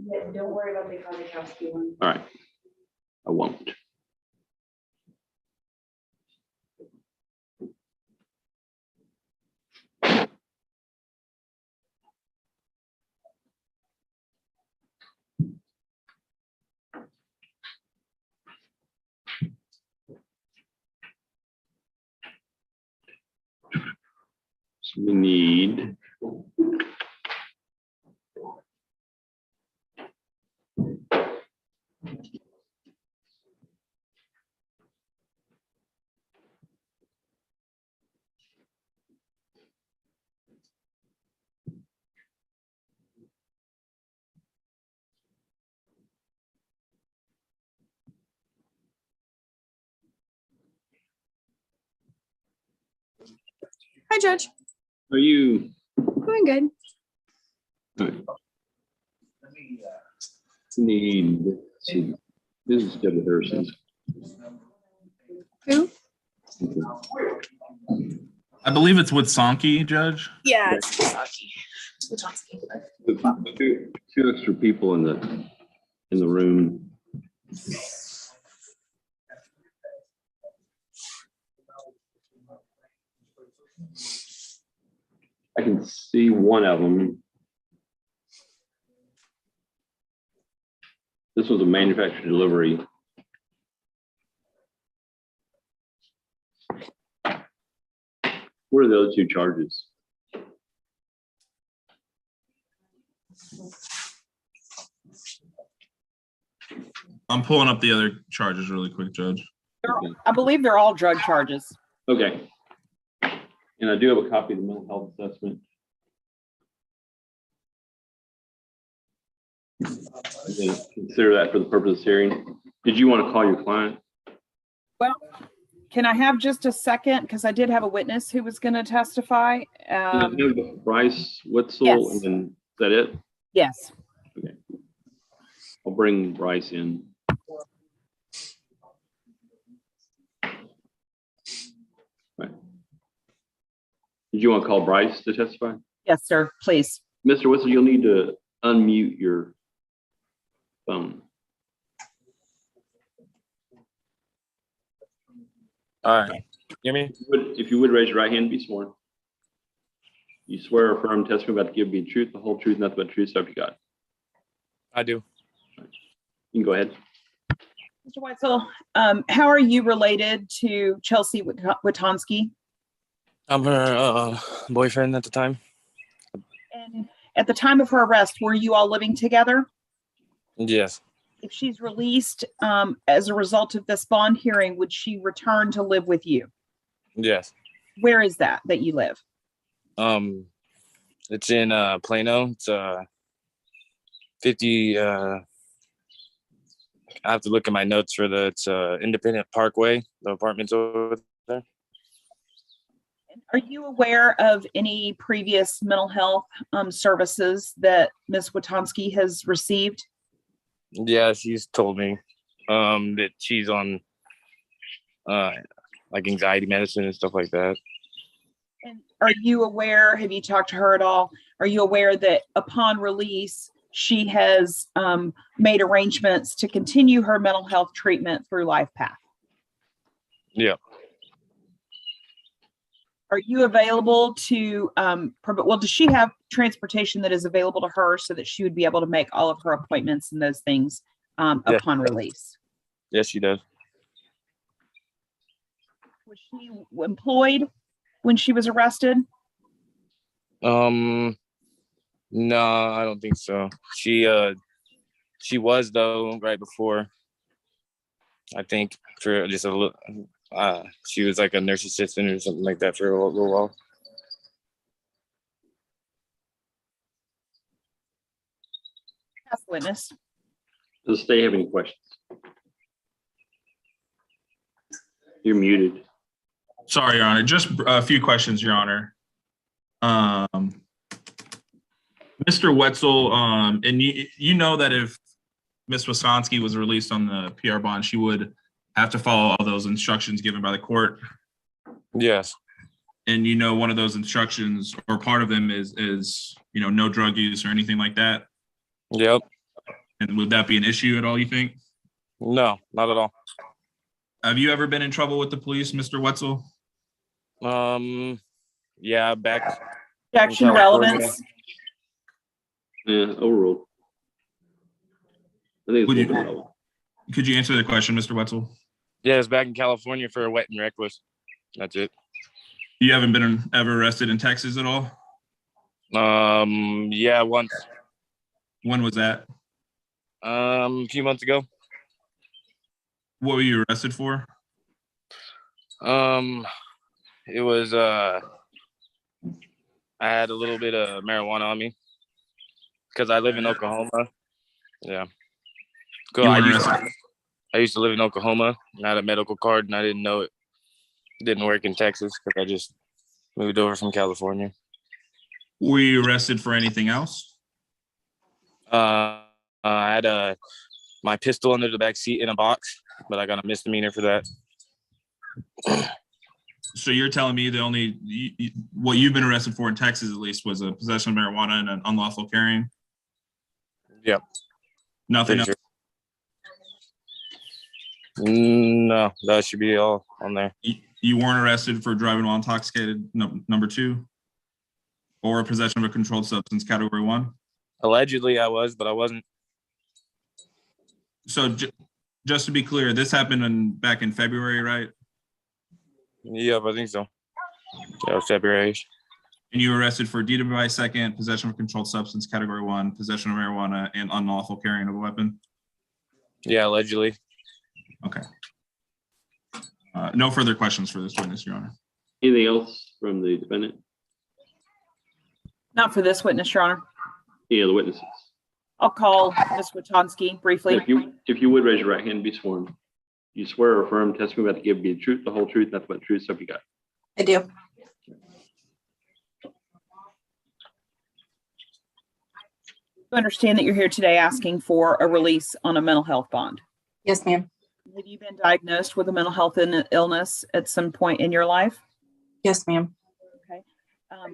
Yeah, don't worry about the Kazakowski one. All right. I won't. So we need Hi, Judge. Are you? Doing good. Right. Need. Let's see. This is Deborah Harrison. Who? I believe it's with Sankey, Judge. Yeah, it's Wisconsin. Two extra people in the room. I can see one of them. This was a manufactured delivery. What are the other two charges? I'm pulling up the other charges really quick, Judge. I believe they're all drug charges. Okay. And I do have a copy of the mental health assessment. I'm gonna consider that for the purpose of this hearing. Did you want to call your client? Well, can I have just a second? Because I did have a witness who was going to testify. Bryce, Wetzel, Yes. and then is that it? Yes. Okay. I'll bring Bryce in. Right. Did you want to call Bryce to testify? Yes, sir. Please. Mr. Wetzel, you'll need to unmute your phone. All right. Hear me? If you would raise your right hand and be sworn. You swear or affirm testimony about to give be the truth, the whole truth, nothing but the truth, so help you God. I do. You can go ahead. Mr. Wetzel, how are you related to Chelsea Witonsky? I'm her boyfriend at the time. And at the time of her arrest, were you all living together? Yes. If she's released as a result of this bond hearing, would she return to live with you? Yes. Where is that you live? It's in Plano. It's 50 I have to look at my notes for it's Independent Parkway, the apartments over there. Are you aware of any previous mental health services that Ms. Witonsky has received? Yeah, she's told me that she's on like anxiety medicine and stuff like that. And are you aware, have you talked to her at all? Are you aware that upon release, she has made arrangements to continue her mental health treatment through LifePath? Yeah. Are you available to, well, does she have transportation that is available to her so that she would be able to make all of her appointments and those things upon release? Yes, she does. Was she employed when she was arrested? No, I don't think so. She was though right before. I think for just a little. She was like a nurse assistant or something like that for a little while. Yes, witness. Does the state have any questions? You're muted. Sorry, Your Honor. Just a few questions, Your Honor. Mr. Wetzel, and you know that if Ms. Wysonsky was released on the PR bond, she would have to follow all those instructions given by the court. Yes. And you know, one of those instructions or part of them is no drug use or anything like that. Yep. And would that be an issue at all, you think? No, not at all. Have you ever been in trouble with the police, Mr. Wetzel? Yeah, back Objection, in California. relevance. Yeah, overruled. I think it's Would a you- little bit low. Could you answer the question, Mr. Wetzel? Yeah, it's back in California for wet and reckless. That's it. You haven't been ever arrested in Texas at all? Yeah, once. When was that? A few months ago. What were you arrested for? It was I had a little bit of marijuana on me because I live in Oklahoma. Yeah. Cool. You I weren't used, arrested. I used to live in Oklahoma and I had a medical card and I didn't know it didn't work in Texas because I just moved over from California. Were you arrested for anything else? I had my pistol under the back seat in a box, but I got a misdemeanor for that. So you're telling me the only what you've been arrested for in Texas, at least, was a possession of marijuana and an unlawful carrying? Yep. Nothing Pretty else? sure. No, that should be all on there. You weren't arrested for driving while intoxicated, number 2, or possession of a controlled substance, category 1? Allegedly, I was, but I wasn't. So just to be clear, this happened back in February, right? Yep, I think so. Yeah, it was February. And you were arrested for DWI second, possession of a controlled substance, category 1, possession of marijuana, and unlawful carrying of a weapon? Yeah, allegedly. Okay. No further questions for this witness, Your Honor. Anything else from the defendant? Not for this witness, Your Honor. Any other witnesses? I'll call Ms. Witonsky briefly. If you would raise your right hand and be sworn. You swear or affirm testimony about to give be the truth, the whole truth, nothing but the truth, so help you God. I do. You understand that you're here today asking for a release on a mental health bond. Yes, ma'am. Have you been diagnosed with a mental health illness at some point in your life? Yes, ma'am. Okay.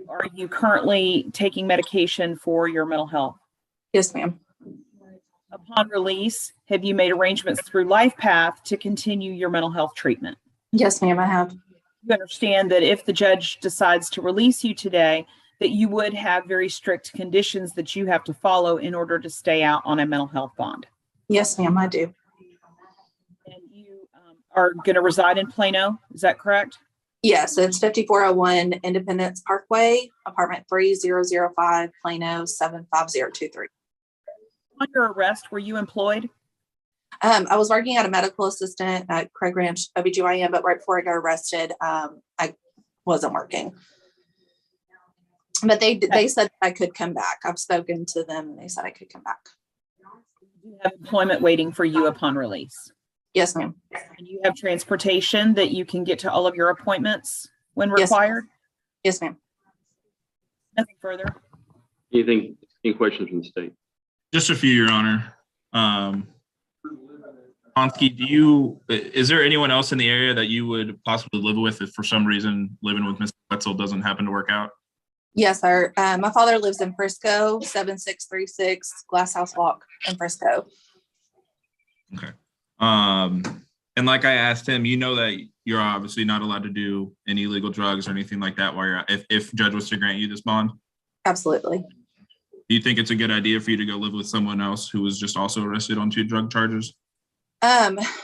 Are you currently taking medication for your mental health? Yes, ma'am. Upon release, have you made arrangements through LifePath to continue your mental health treatment? Yes, ma'am, I have. You understand that if the judge decides to release you today, that you would have very strict conditions that you have to follow in order to stay out on a mental health bond. Yes, ma'am, I do. And you are going to reside in Plano, is that correct? Yes, it's 5401 Independence Parkway, apartment 3005, Plano 75023. On your arrest, were you employed? I was working at a medical assistant at Craig Ranch OBGYN, but right before I got arrested, I wasn't working. But they said I could come back. I've spoken to them and they said I could come back. You have employment waiting for you upon release. Yes, ma'am. And you have transportation that you can get to all of your appointments when Yes. required? Yes, ma'am. Nothing further. Any questions from the state? Just a few, Your Honor.Onsky, is there anyone else in the area that you would possibly live with if for some reason living with Mr. Wetzel doesn't happen to work out? Yes, sir. My father lives in Frisco, 7636 Glass House Walk in Frisco. Okay. And like I asked him, you know that you're obviously not allowed to do any illegal drugs or anything like that while you're out, if judge was to grant you this bond. Absolutely. Do you think it's a good idea for you to go live with someone else who was just also arrested on 2 drug charges?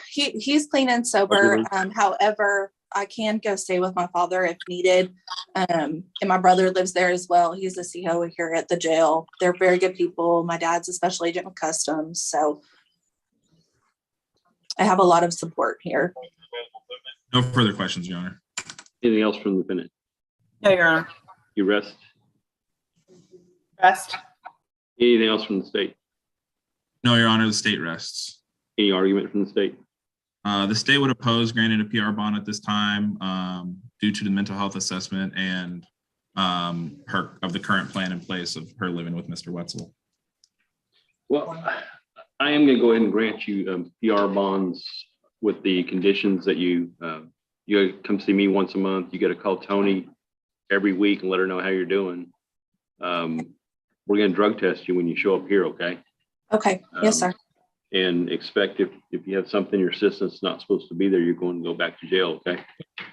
He's clean and sober. However, I can go stay with my father if needed. And my brother lives there as well. He's a CO here at the jail. They're very good people. My dad's a special agent with customs. So I have a lot of support here. No further questions, Your Honor. Anything else from the defendant? No, Your Honor. You rest? Rest. Anything else from the state? No, Your Honor, the state rests. Any argument from the state? The state would oppose granting a PR bond at this time due to the mental health assessment and of the current plan in place of her living with Mr. Wetzel. Well, I am going to go ahead and grant you PR bonds with the conditions that you come see me once a month. You got to call Tony every week and let her know how you're doing. We're going to drug test you when you show up here, okay? Okay, yes, sir. And expect if you have something in your system that's not supposed to be there, you're going to go back to jail, okay?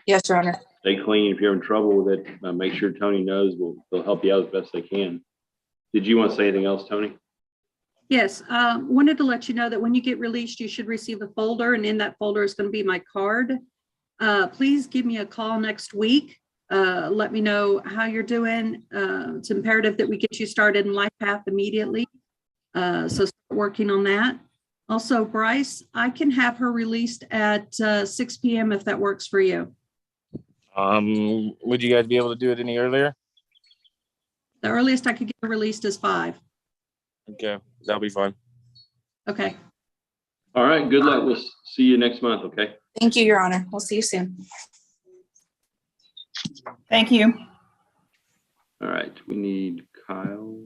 Yes, Your Honor. Stay clean. If you're having trouble with it, make sure Tony knows. They'll help you out as best they can. Did you want to say anything else, Tony? Yes, wanted to let you know that when you get released, you should receive a folder, and in that folder is going to be my card. Please give me a call next week. Let me know how you're doing. It's imperative that we get you started in Life Path immediately. So start working on that. Also, Bryce, I can have her released at 6 p.m. if that works for you. Would you guys be able to do it any earlier? The earliest I could get her released is 5. Okay, that'll be fine. Okay. All right. Good luck. We'll see you next month, okay? Thank you, Your Honor. We'll see you soon. Thank you. All right. We need Kyle.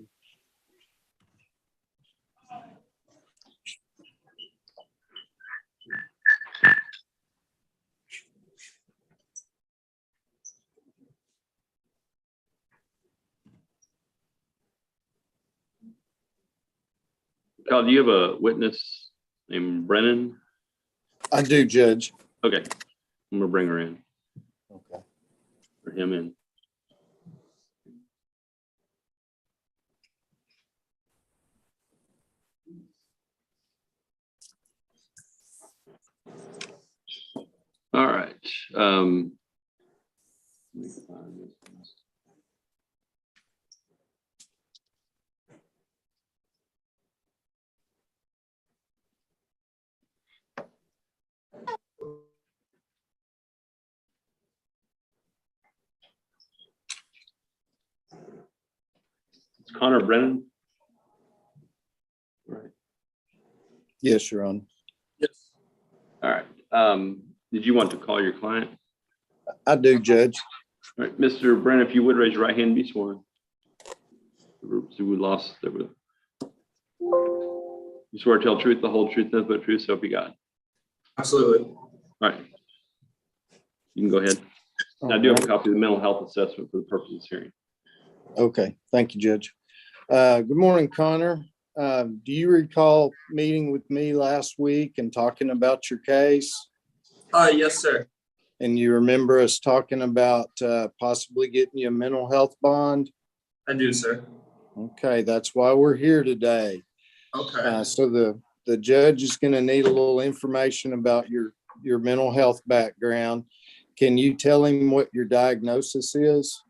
Kyle, do you have a witness named Brennan? I do, Judge. Okay. I'm gonna bring her in, Okay. or him in. All right. Let me find this. It's Connor Brennan. Right. Yes, Your Honor. Yes. All right. Did you want to call your client? I do, Judge. All right, Mr. Brennan, if you would raise your right hand and be sworn. So we lost. You swear to tell the truth, the whole truth, nothing but the truth, so help you God. Absolutely. All right. You can go ahead. I do have a copy of the mental health assessment for the purpose of this hearing. Okay, thank you, Judge. Good morning, Connor. Do you recall meeting with me last week and talking about your case? Yes, sir. And you remember us talking about possibly getting you a mental health bond? I do, sir. Okay, that's why we're here today. Okay. So the judge is going to need a little information about your mental health background. Can you tell him what your diagnosis is?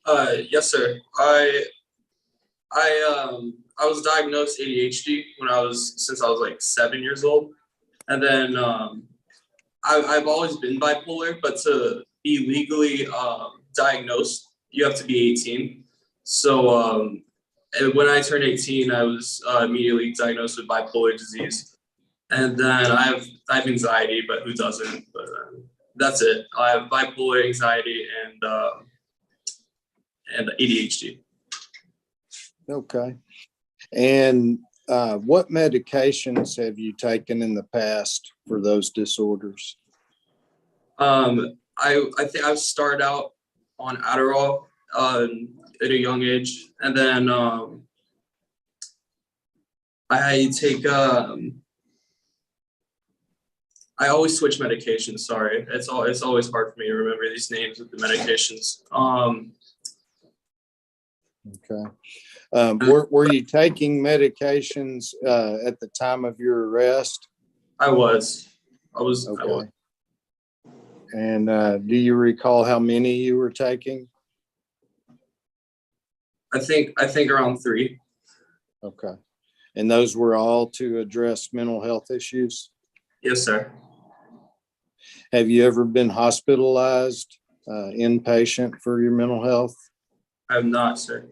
Yes, sir. I was diagnosed ADHD since I was like 7 years old, and then I've always been bipolar, but to be legally diagnosed, you have to be 18. So when I turned 18, I was immediately diagnosed with bipolar disease, and then I have anxiety, but who doesn't? But that's it. I have bipolar, anxiety, and ADHD. Okay. And what medications have you taken in the past for those disorders? I think I started out on Adderall at a young age, and then I take I always switch medications. Sorry, it's always hard for me to remember these names of the medications. Okay. Were you taking medications at the time of your arrest? I was. Okay. And do you recall how many you were taking? I think around 3. Okay. And those were all to address mental health issues? Yes, sir. Have you ever been hospitalized, inpatient for your mental health? I have not, sir.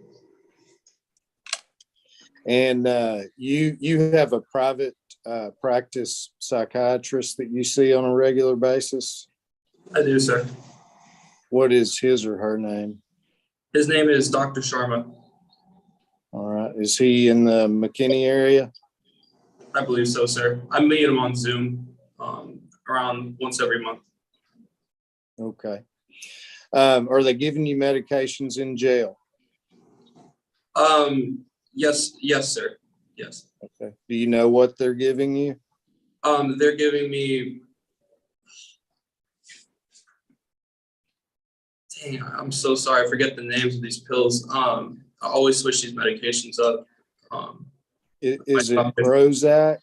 And you have a private practice psychiatrist that you see on a regular basis? I do, sir. What is his or her name? His name is Dr. Sharma. All right. Is he in the McKinney area? I believe so, sir. I meet him on Zoom around once every month. Okay. Are they giving you medications in jail? Yes, sir. Yes. Okay. Do you know what they're giving you? They're giving me, dang, I'm so sorry, I forget the names of these pills. I always switch these medications up. Is it Prozac?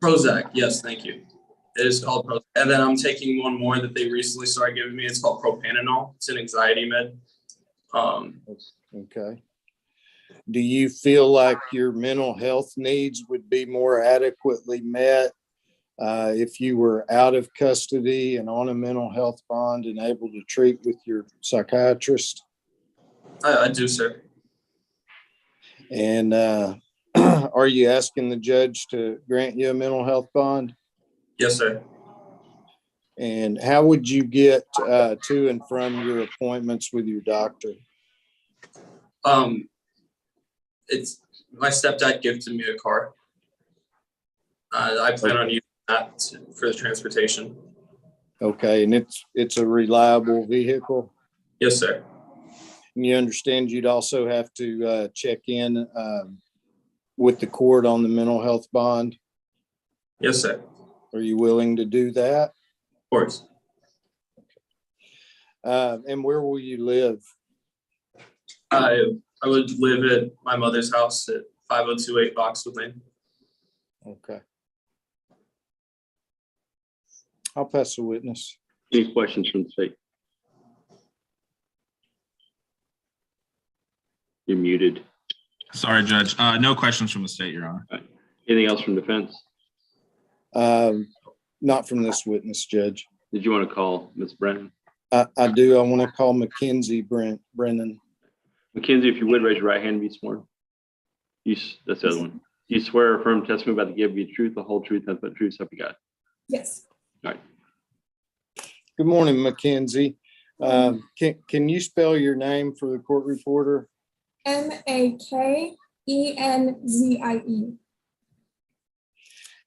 Prozac, yes, thank you. It is called Prozac. And then I'm taking one more that they recently started giving me. It's called propanol. It's an anxiety med. Okay. Do you feel like your mental health needs would be more adequately met if you were out of custody and on a mental health bond and able to treat with your psychiatrist? I do, sir. And are you asking the judge to grant you a mental health bond? Yes, sir. And how would you get to and from your appointments with your doctor? It's my stepdad gifted me a car. I plan on using that for the transportation. Okay, and it's a reliable vehicle? Yes, sir. And you understand you'd also have to check in with the court on the mental health bond? Yes, sir. Are you willing to do that? Of course. And where will you live? I would live at my mother's house at 5028 Boxwood Lane. Okay. I'll pass the witness. Any questions from the state? You're muted. Sorry, Judge. No questions from the state, Your Honor. All right. Anything else from defense? Not from this witness, Judge. Did you want to call Ms. Brennan? I do. I want to call Mackenzie Brennan. Mackenzie, if you would raise your right hand and be sworn. That's the other one. You swear or affirm testimony about to give you the truth, the whole truth, nothing but the truth, so help you God. Yes. All right. Good morning, Mackenzie. Can you spell your name for the court reporter? Makenzie.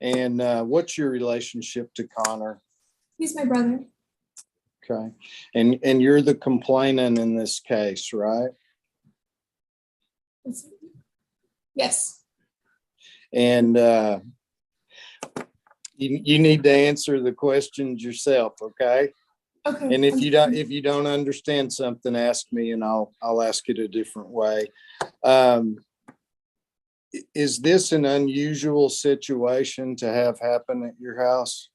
And what's your relationship to Connor? He's my brother. Okay. And you're the complainant in this case, right? Yes. And you need to answer the questions yourself, okay? Okay. And if you don't understand something, ask me and I'll ask it a different way. Is this an unusual situation to have happen at your house?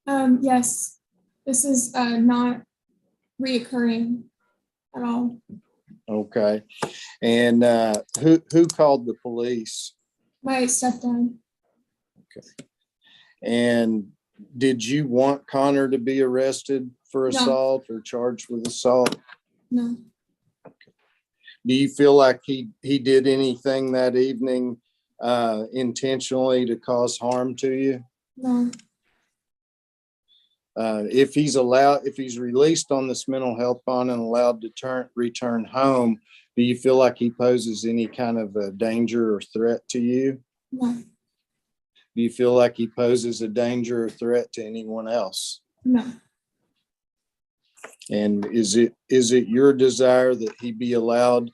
Yes. This is not reoccurring at all. Okay. And who called the police? My stepdad. Okay. And did you want Connor to be arrested for assault or charged with assault? No. Do you feel like he did anything that evening intentionally to cause harm to you? No. If he's released on this mental health bond and allowed to return home, do you feel like he poses any kind of a danger or threat to you? No. Do you feel like he poses a danger or threat to anyone else? No. And is it your desire that he be allowed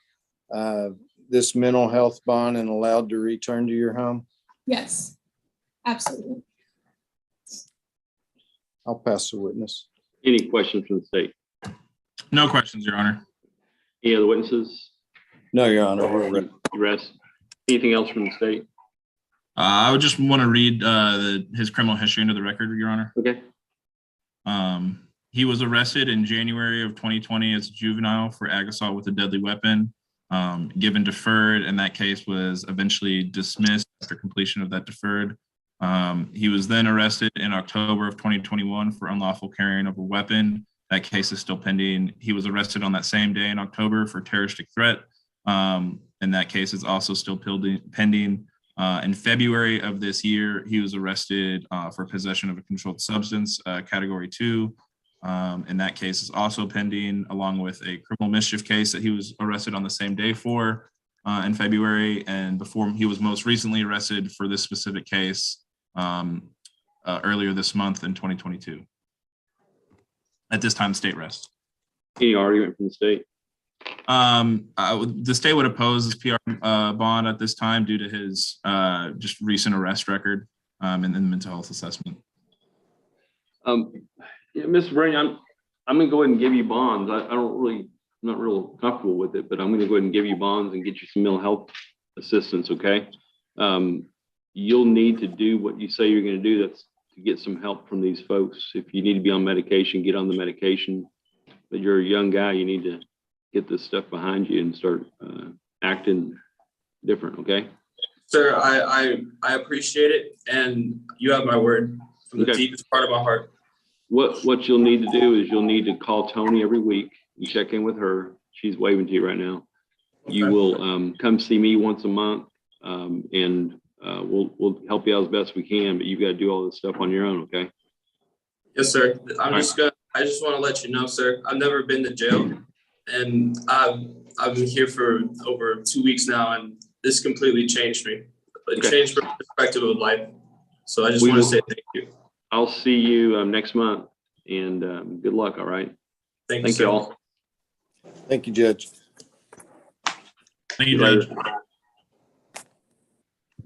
this mental health bond and allowed to return to your home? Yes. Absolutely. I'll pass the witness. Any questions from the state? No questions, Your Honor. Any other witnesses? No, Your Honor. We're ready. You rest. Anything else from the state? I would just want to read his criminal history into the record, Your Honor. Okay. He was arrested in January of 2020 as a juvenile for ag assault with a deadly weapon, given deferred, and that case was eventually dismissed after completion of that deferred. He was then arrested in October of 2021 for unlawful carrying of a weapon. That case is still pending. He was arrested on that same day in October for terroristic threat, and that case is also still pending. In February of this year, he was arrested for possession of a controlled substance, category 2. And that case is also pending, along with a criminal mischief case that he was arrested on the same day for in February. And before he was most recently arrested for this specific case earlier this month in 2022. At this time, state rest. Any argument from the state? The state would oppose this PR bond at this time due to his just recent arrest record and the mental health assessment. Yeah, Mr. Brain, I'm gonna go ahead and give you bonds. I'm not real comfortable with it, but I'm gonna go ahead and give you bonds and get you some mental health assistance, okay? You'll need to do what you say you're gonna do. That's to get some help from these folks. If you need to be on medication, get on the medication. But you're a young guy, you need to get this stuff behind you and start acting different, okay? Sir, I appreciate it, and you have my word from the deepest part of my heart. What you'll need to do is you'll need to call Tony every week and check in with her. She's waving to you right now. You will come see me once a month, and we'll help you out as best we can, but you've got to do all this stuff on your own, okay? Yes, sir. I just want to let you know, sir, I've never been to jail, and I've been here for over 2 weeks now, and this completely changed me. It changed my perspective of life. So I just want to say thank you. I'll see you next month, and good luck, all right? Thank you all. Thank you, Judge. Thank you, Judge.